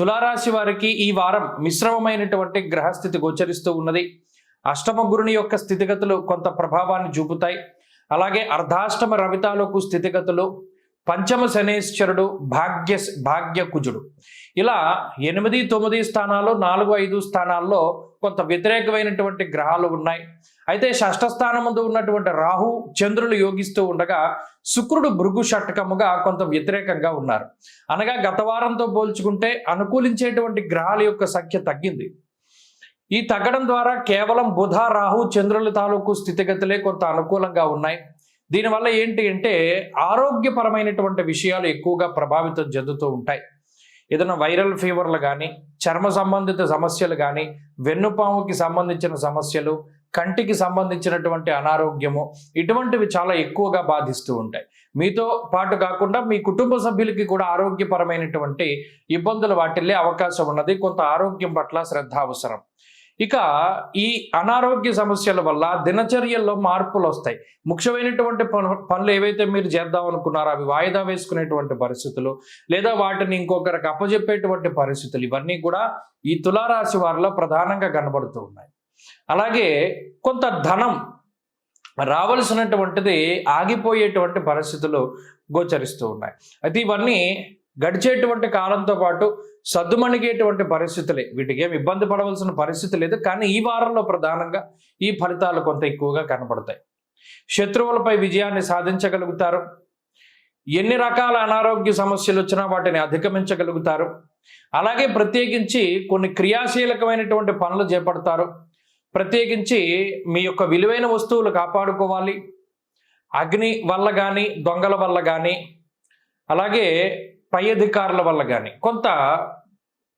తులారాశి వారికి ఈ వారం మిశ్రమమైనటువంటి గ్రహస్థితి గోచరిస్తూ ఉన్నది. అష్టమ గురుని యొక్క స్థితిగతులు కొంత ప్రభావాన్ని చూపుతాయి. అలాగే అర్ధాష్టమ రవితాలకు స్థితిగతులు, పంచమ శనేశ్వరుడు, భాగ్యకుజుడు, ఇలా 8, 9 స్థానాలు, 4, 5 స్థానాల్లో కొంత వ్యతిరేకమైనటువంటి గ్రహాలు ఉన్నాయి. అయితే షష్ఠ స్థానం ముందు ఉన్నటువంటి రాహు చంద్రులు యోగిస్తూ ఉండగా శుక్రుడు భృగు షట్కముగా కొంత వ్యతిరేకంగా ఉన్నారు. అనగా గత వారంతో పోల్చుకుంటే అనుకూలించేటువంటి గ్రహాల యొక్క సంఖ్య తగ్గింది. ఈ తగ్గడం ద్వారా కేవలం బుధ, రాహు, చంద్రుల తాలూకు స్థితిగతులే కొంత అనుకూలంగా ఉన్నాయి. దీనివల్ల ఏంటి అంటే ఆరోగ్యపరమైనటువంటి విషయాలు ఎక్కువగా ప్రభావితం చెందుతూ ఉంటాయి. ఏదైనా వైరల్ ఫీవర్లు కానీ, చర్మ సంబంధిత సమస్యలు కానీ, వెన్నుపాముకి సంబంధించిన సమస్యలు, కంటికి సంబంధించినటువంటి అనారోగ్యము, ఇటువంటివి చాలా ఎక్కువగా బాధిస్తూ ఉంటాయి. మీతో పాటు కాకుండా మీ కుటుంబ సభ్యులకి కూడా ఆరోగ్యపరమైనటువంటి ఇబ్బందులు వాటిల్లే అవకాశం ఉన్నది. కొంత ఆరోగ్యం పట్ల శ్రద్ధ అవసరం. ఇక ఈ అనారోగ్య సమస్యల వల్ల దినచర్యల్లో మార్పులు వస్తాయి. ముఖ్యమైనటువంటి పనులు ఏవైతే మీరు చేద్దాం అనుకున్నారో అవి వాయిదా వేసుకునేటువంటి పరిస్థితులు, లేదా వాటిని ఇంకొకరికి అప్పజెప్పేటువంటి పరిస్థితులు, ఇవన్నీ కూడా ఈ తులారాశి వారిలో ప్రధానంగా కనబడుతూ ఉన్నాయి. అలాగే కొంత ధనం రావలసినటువంటిది ఆగిపోయేటువంటి పరిస్థితులు గోచరిస్తూ ఉన్నాయి. అయితే ఇవన్నీ గడిచేటువంటి కాలంతో పాటు సద్దుమణిగేటువంటి పరిస్థితులే. వీటికి ఏమి ఇబ్బంది పడవలసిన పరిస్థితి లేదు. కానీ ఈ వారంలో ప్రధానంగా ఈ ఫలితాలు కొంత ఎక్కువగా కనబడతాయి. శత్రువులపై విజయాన్ని సాధించగలుగుతారు. ఎన్ని రకాల అనారోగ్య సమస్యలు వచ్చినా వాటిని అధిగమించగలుగుతారు. అలాగే ప్రత్యేకించి కొన్ని క్రియాశీలకమైనటువంటి పనులు చేపడతారు. ప్రత్యేకించి మీ యొక్క విలువైన వస్తువులు కాపాడుకోవాలి. అగ్ని వల్ల కానీ, దొంగల వల్ల కానీ, అలాగే పై అధికారుల వల్ల కానీ కొంత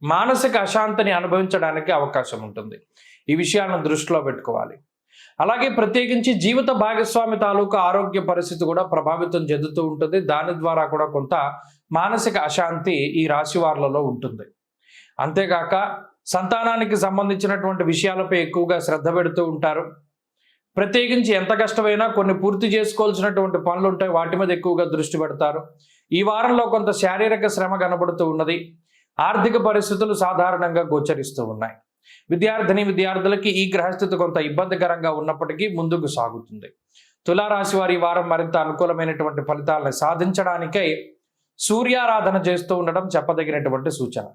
మానసిక అశాంతిని అనుభవించడానికి అవకాశం ఉంటుంది. ఈ విషయాలను దృష్టిలో పెట్టుకోవాలి. అలాగే ప్రత్యేకించి జీవిత భాగస్వామి తాలూకు ఆరోగ్య పరిస్థితి కూడా ప్రభావితం చెందుతూ ఉంటుంది. దాని ద్వారా కూడా కొంత మానసిక అశాంతి ఈ రాశి వారులలో ఉంటుంది. అంతేగాక సంతానానికి సంబంధించినటువంటి విషయాలపై ఎక్కువగా శ్రద్ధ పెడుతూ ఉంటారు. ప్రత్యేకించి ఎంత కష్టమైనా కొన్ని పూర్తి చేసుకోవాల్సినటువంటి పనులు ఉంటాయి, వాటి మీద ఎక్కువగా దృష్టి పెడతారు. ఈ వారంలో కొంత శారీరక శ్రమ కనబడుతూ ఉన్నది. ఆర్థిక పరిస్థితులు సాధారణంగా గోచరిస్తూ ఉన్నాయి. విద్యార్థులకి ఈ గ్రహస్థితి కొంత ఇబ్బందికరంగా ఉన్నప్పటికీ ముందుకు సాగుతుంది. తులారాశి వారి ఈ వారం మరింత అనుకూలమైనటువంటి ఫలితాలను సాధించడానికై సూర్యారాధన చేస్తూ ఉండడం చెప్పదగినటువంటి సూచన.